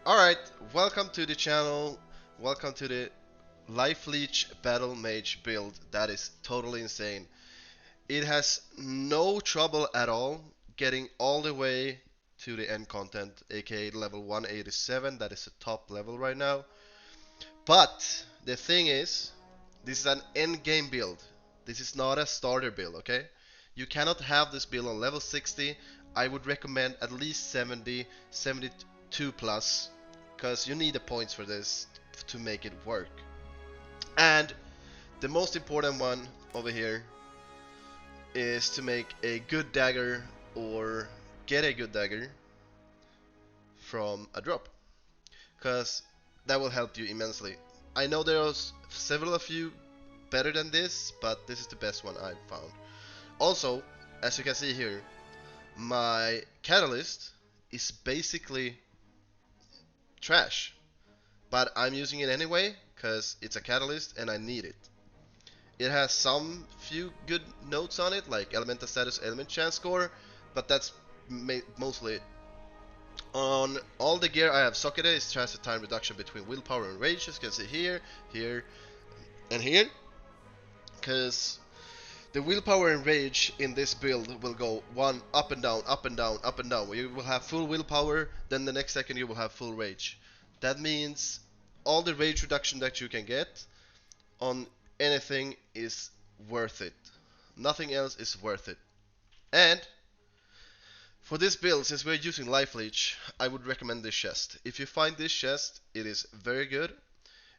Alright, welcome to the channel. Welcome to the Life Leech Battle Mage build. That is totally insane. It has no trouble at all getting all the way to the end content, aka level 187. That is the top level right now. But the thing is, this is an end game build. This is not a starter build, okay? You cannot have this build on level 60. I would recommend at least 70, 72 plus, because you need the points for this to make it work. And the most important one over here is to make a good dagger or get a good dagger from a drop, because that will help you immensely. I know there are several of you better than this, but this is the best one I've found. Also, as you can see here, my catalyst is basically trash, but I'm using it anyway because it's a catalyst and I need it. It has some few good notes on it, like elemental status, element chance score, but that's mostly it. On all the gear I have socketed is transfer time reduction between willpower and rage, as you can see here, here, and here. Because the willpower and rage in this build will go one up and down, up and down, up and down. You will have full willpower, then the next second you will have full rage. That means all the rage reduction that you can get on anything is worth it. Nothing else is worth it. And for this build, since we're using Life Leech, I would recommend this chest. If you find this chest, it is very good.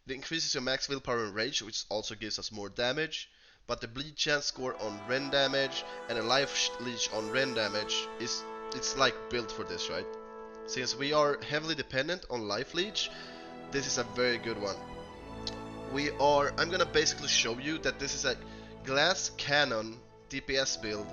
It increases your max willpower and rage, which also gives us more damage. But the bleed chance score on Ren damage and a Life Leech on Ren damage it's like built for this, right? Since we are heavily dependent on Life Leech, this is a very good one. I'm gonna basically show you that this is a glass cannon DPS build.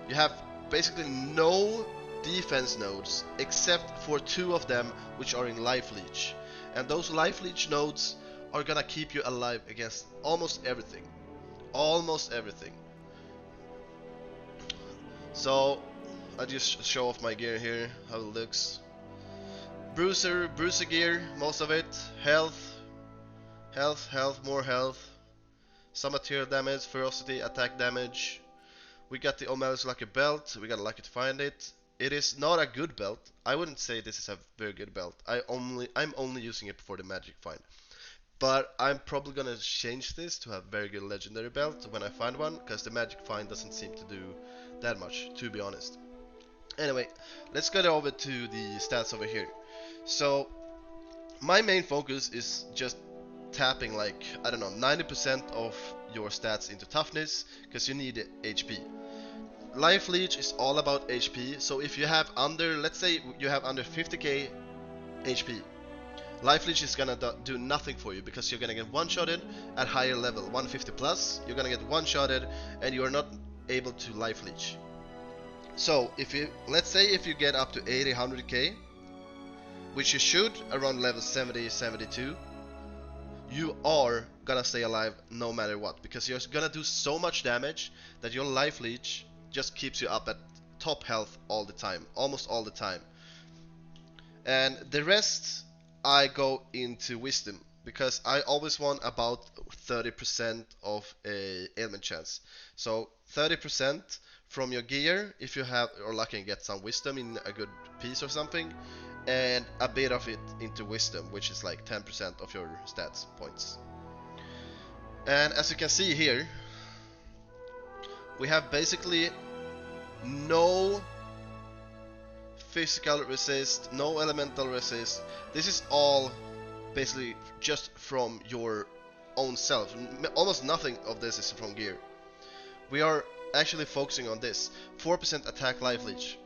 You have basically no defense nodes except for two of them, which are in Life Leech. And those Life Leech nodes are gonna keep you alive against almost everything. Almost everything. So I just show off my gear here, how it looks. Bruiser gear, most of it. Health, more health. Some material damage, ferocity, attack damage. We got the O'Malley's Lucky Belt, we got lucky to find it. It is not a good belt. I wouldn't say this is a very good belt. I'm only using it for the magic find. But I'm probably gonna change this to a very good legendary belt when I find one, because the magic find doesn't seem to do that much, to be honest. Anyway, let's get over to the stats over here. So, my main focus is just tapping like, I don't know, 90% of your stats into toughness, because you need HP. Life Leech is all about HP, so if you have under, let's say you have under 50k HP, Life Leech is gonna do nothing for you, because you're gonna get one-shotted at higher level, 150 plus, you're gonna get one-shotted and you are not able to Life Leech. So if you, let's say if you get up to 80, 100k, which you should around level 70, 72, you are gonna stay alive no matter what, because you're gonna do so much damage that your Life Leech just keeps you up at top health all the time, almost all the time. And the rest I go into wisdom, because I always want about 30% of a ailment chance. So 30% from your gear, if you have or lucky and get some wisdom in a good piece or something, and a bit of it into wisdom, which is like 10% of your stats points. And as you can see here, we have basically no physical resist, no elemental resist. This is all basically just from your own self. Almost nothing of this is from gear. We are actually focusing on this. 4% attack Life Leech.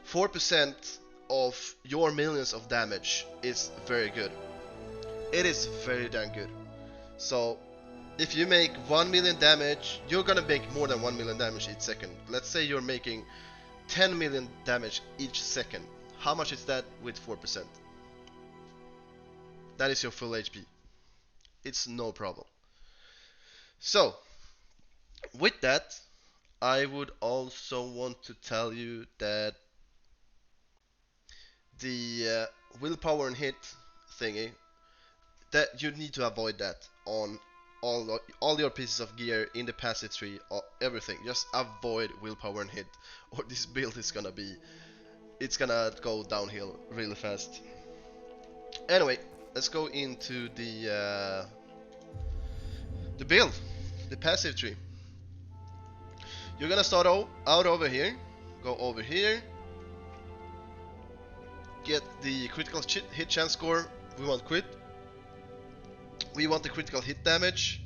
4% of your millions of damage is very good. It is very damn good. So if you make 1 million damage, you're gonna make more than 1 million damage each second. Let's say you're making 10 million damage each second. How much is that with 4%? That is your full HP. It's no problem. So, with that, I would also want to tell you that the willpower and hit thingy, that you need to avoid that on all your pieces of gear in the passive tree, everything. Just avoid willpower and hit, or this build is gonna be, it's gonna go downhill really fast. Anyway, let's go into the build, the passive tree. You're gonna start out over here, go over here, get the critical hit chance score. We want crit. We want the critical hit damage.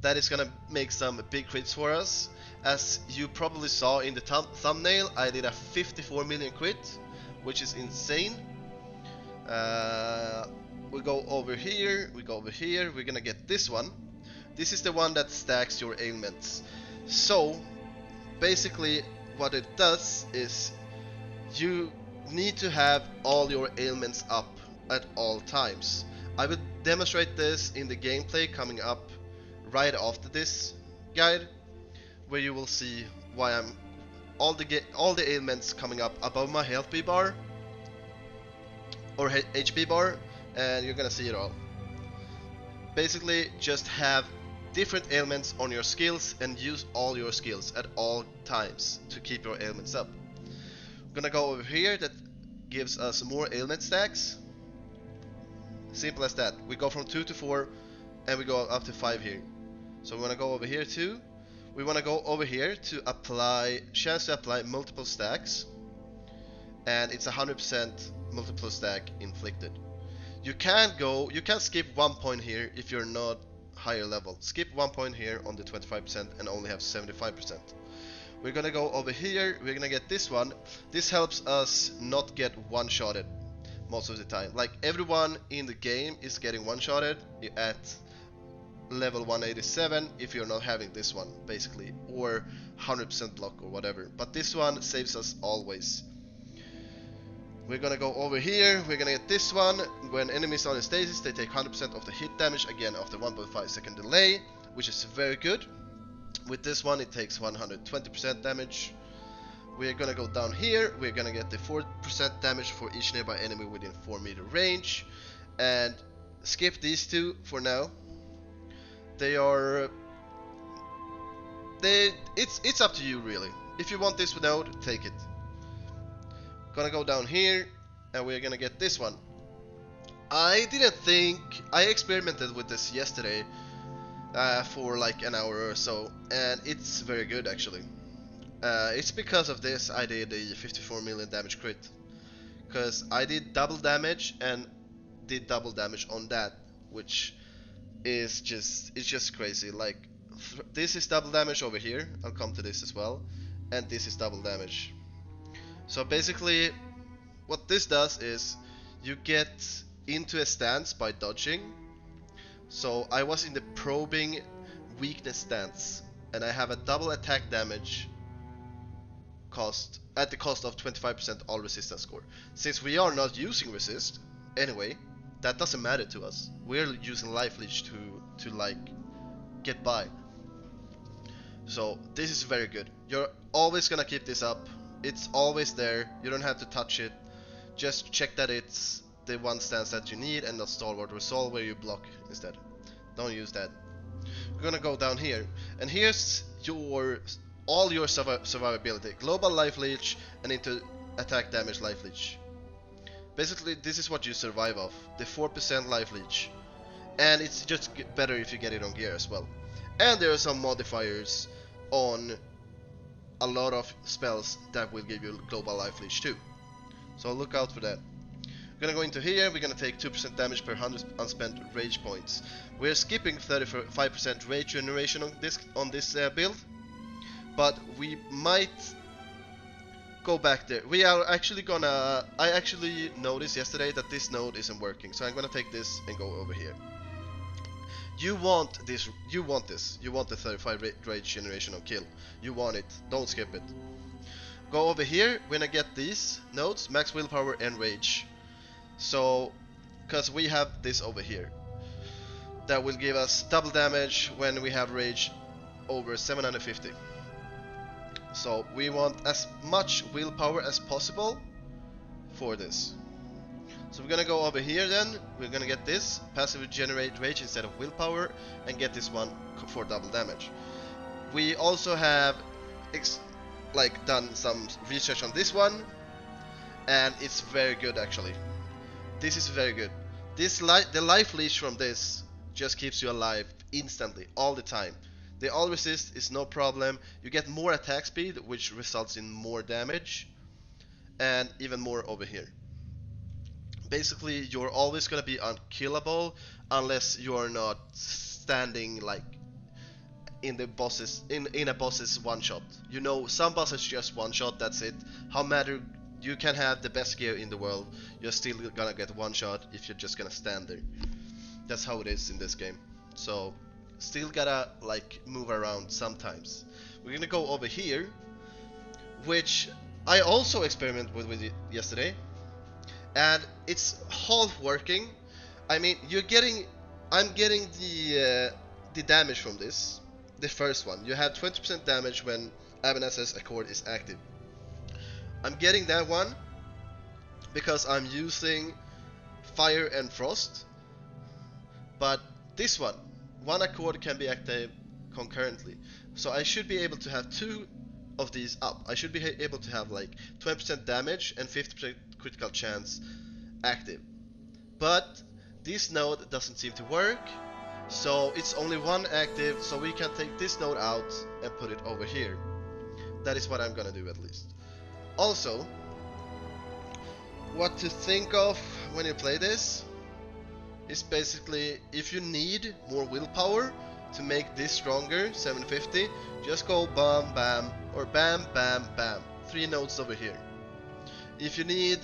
That is gonna make some big crits for us. As you probably saw in the thumbnail, I did a 54 million crit, which is insane. We go over here, we go over here, we're gonna get this one. This is the one that stacks your ailments. So, basically, what it does is you need to have all your ailments up at all times. I will demonstrate this in the gameplay coming up right after this guide, where you will see why I'm all the ailments coming up above my health bar or HP bar, and you're gonna see it all. Basically, just have different ailments on your skills and use all your skills at all times to keep your ailments up. I'm gonna go over here, that gives us more ailment stacks. Simple as that. We go from 2 to 4 and we go up to 5 here. So we want to go over here too. We want to go over here to apply, chance to apply multiple stacks, and it's 100% multiple stack inflicted. You can skip 1 point here if you're not higher level. Skip 1 point here on the 25% and only have 75%. We're gonna go over here, we're gonna get this one. This helps us not get one-shotted most of the time. Like, everyone in the game is getting one-shotted at level 187 if you're not having this one, basically, or 100% block or whatever. But this one saves us always. We're gonna go over here, we're gonna get this one. When enemies are in stasis, they take 100% of the hit damage, again after 1.5 second delay, which is very good. With this one it takes 120% damage. We're gonna go down here, we're gonna get the 4% damage for each nearby enemy within 4 meter range, and skip these two for now. It's up to you really. If you want this node, take it. Gonna go down here and we're gonna get this one. I experimented with this yesterday for like an hour or so, and it's very good actually. It's because of this I did a 54 million damage crit, because I did double damage and did double damage on that, which is just crazy. Like, this is double damage over here, I'll come to this as well, and this is double damage. So basically what this does is you get into a stance by dodging. So I was in the probing weakness stance, and I have a double attack damage cost at the cost of 25% all resistance score. Since we are not using resist anyway, that doesn't matter to us. We're using life leech to like get by. So this is very good. You're always gonna keep this up. It's always there. You don't have to touch it. Just check that it's the one stance that you need and not stalwart resolve where you block instead. Don't use that. We're gonna go down here, and here's all your survivability. Global life leech and into attack damage life leech. Basically this is what you survive off, the 4% life leech. And it's just better if you get it on gear as well. And there are some modifiers on a lot of spells that will give you global life leech too. So look out for that. We're gonna go into here, we're gonna take 2% damage per 100 unspent rage points. We're skipping 35% rage generation on this build, but we might go back there. We are actually gonna, I actually noticed yesterday that this node isn't working, so I'm gonna take this and go over here. You want this, you want the 35 rage generation on kill. You want it, don't skip it. Go over here, we're gonna get these nodes, max willpower and rage. So, because we have this over here, that will give us double damage when we have rage over 750. So we want as much willpower as possible for this. So we're gonna go over here then. We're gonna get this passive generate rage instead of willpower, and get this one for double damage. We also have done some research on this one, and it's very good actually. This is very good. The life leech from this just keeps you alive instantly, all the time. The all resist is no problem. You get more attack speed, which results in more damage, and even more over here. Basically, you're always gonna be unkillable unless you're not standing like in the bosses in a boss's one shot. You know, some bosses just one shot, that's it. How matter you can have the best gear in the world, you're still gonna get one shot if you're just gonna stand there. That's how it is in this game. So still gotta like move around sometimes. We're gonna go over here, which I also experimented with it yesterday, and it's half working. I mean, I'm getting the damage from this. The first one, you have 20% damage when Ebenezer's Accord is active. I'm getting that one because I'm using Fire and Frost, but this one Accord can be active concurrently. So I should be able to have two of these up. I should be able to have like 20% damage and 50% critical chance active. But this node doesn't seem to work, so it's only one active, so we can take this node out and put it over here. That is what I'm gonna do at least. Also, what to think of when you play this is basically, if you need more willpower to make this stronger, 750, just go bam bam or bam bam bam. 3 nodes over here. If you need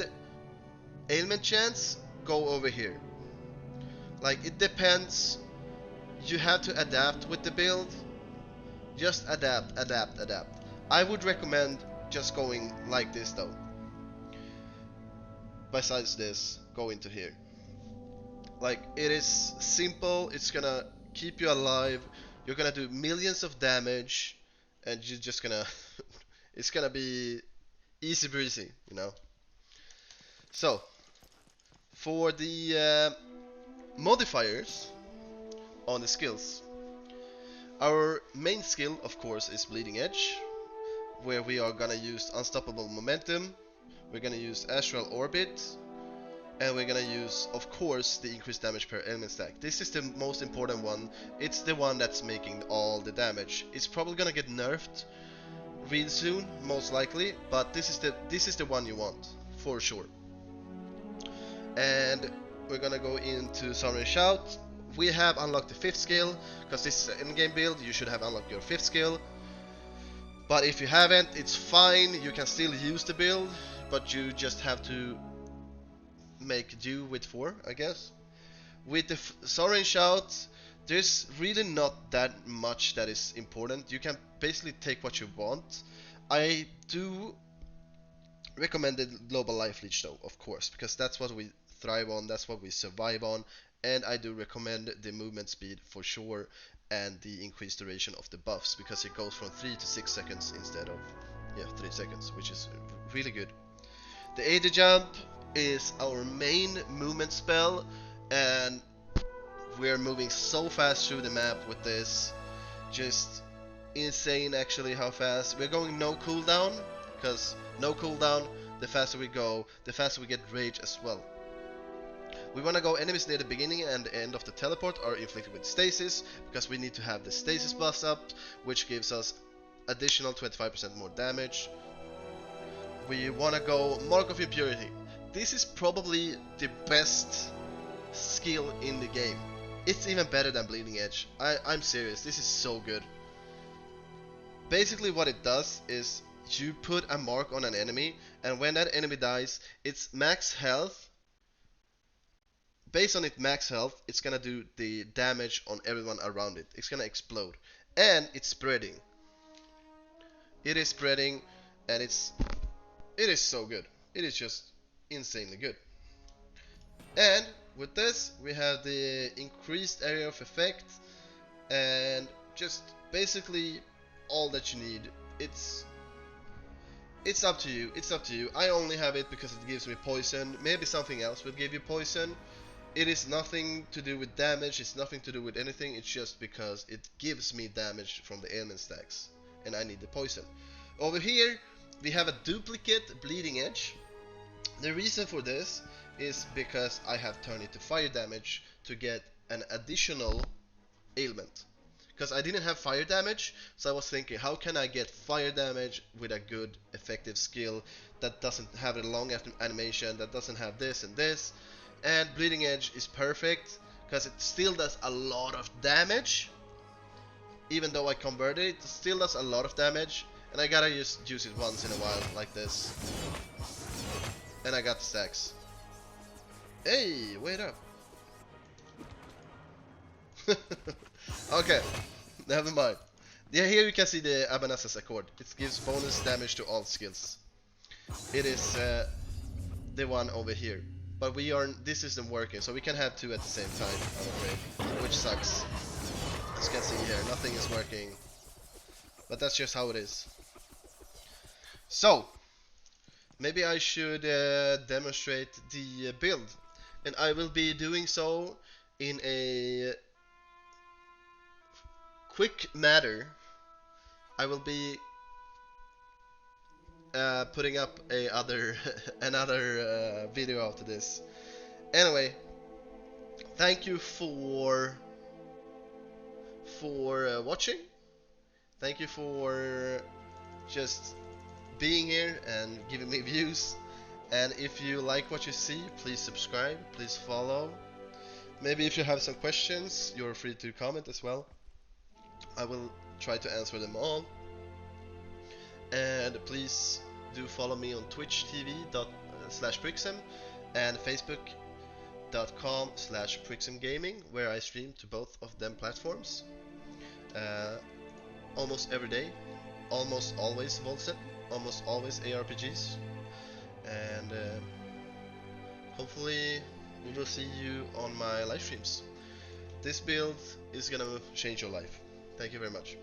ailment chance, go over here. Like, it depends. You have to adapt with the build. Just adapt. I would recommend just going like this though. Besides this, go into here. Like, it is simple, it's gonna keep you alive, you're gonna do millions of damage, and you're just gonna it's gonna be easy breezy, you know. So for the modifiers on the skills, our main skill of course is Bleeding Edge, where we are gonna use Unstoppable Momentum, we're gonna use Astral Orbit, and we're gonna use, of course, the increased damage per element stack. This is the most important one. It's the one that's making all the damage. It's probably gonna get nerfed real soon, most likely, but this is the one you want for sure. And we're gonna go into Sovereign Shout. We have unlocked the 5th skill, because this is an in-game build. You should have unlocked your 5th skill. But if you haven't, it's fine. You can still use the build, but you just have to make do with 4, I guess. With the Sovereign Shout, there's really not that much that is important. You can basically take what you want. I do recommend the Global Life Leech though, of course, because that's what we thrive on, that's what we survive on, and I do recommend the movement speed for sure, and the increased duration of the buffs, because it goes from 3 to 6 seconds instead of 3 seconds, which is really good. The AD jump is our main movement spell, and we're moving so fast through the map with this. Just insane actually how fast. We're going no cooldown, because no cooldown, the faster we go, the faster we get rage as well. We want to go enemies near the beginning and the end of the teleport are inflicted with stasis, because we need to have the stasis buff up, which gives us additional 25% more damage. We want to go Mark of Impurity. This is probably the best skill in the game. It's even better than Bleeding Edge. I'm serious, this is so good. Basically what it does is you put a mark on an enemy, and when that enemy dies, its max health, based on its max health, it's gonna do the damage on everyone around it. It's gonna explode. And it's spreading. It is spreading, and it is so good. It is just insanely good. And with this, we have the increased area of effect, and just basically all that you need. It's up to you. It's up to you. I only have it because it gives me poison. Maybe something else would give you poison. It is nothing to do with damage. It's nothing to do with anything. It's just because it gives me damage from the ailment stacks, and I need the poison. Over here, we have a duplicate bleeding edge. The reason for this is because I have turned it to fire damage to get an additional ailment. Because I didn't have fire damage, so I was thinking, how can I get fire damage with a good, effective skill that doesn't have a long animation, that doesn't have this and this. And Bleeding Edge is perfect, because it still does a lot of damage. Even though I converted it, it still does a lot of damage. And I gotta just use it once in a while, like this. And I got the stacks. Hey, wait up. Okay, never mind. Yeah, here you can see the Abanassa's Accord. It gives bonus damage to all skills. It is the one over here. But this isn't working, so we can have two at the same time, I'm afraid. Which sucks. As you can see here, nothing is working. But that's just how it is. So, maybe I should demonstrate the build. And I will be doing so in a quick matter. I will be putting up another video after this. Anyway, thank you for watching. Thank you for just being here and giving me views. And if you like what you see, please subscribe, please follow. Maybe if you have some questions, you're free to comment as well. I will try to answer them all. And please do follow me on Twitch TV.com/Prixem and Facebook.com/PrixemGaming, where I stream to both of them platforms. Almost every day, almost always Wolcen, almost always ARPGs. And hopefully we will see you on my live streams. This build is gonna change your life. Thank you very much.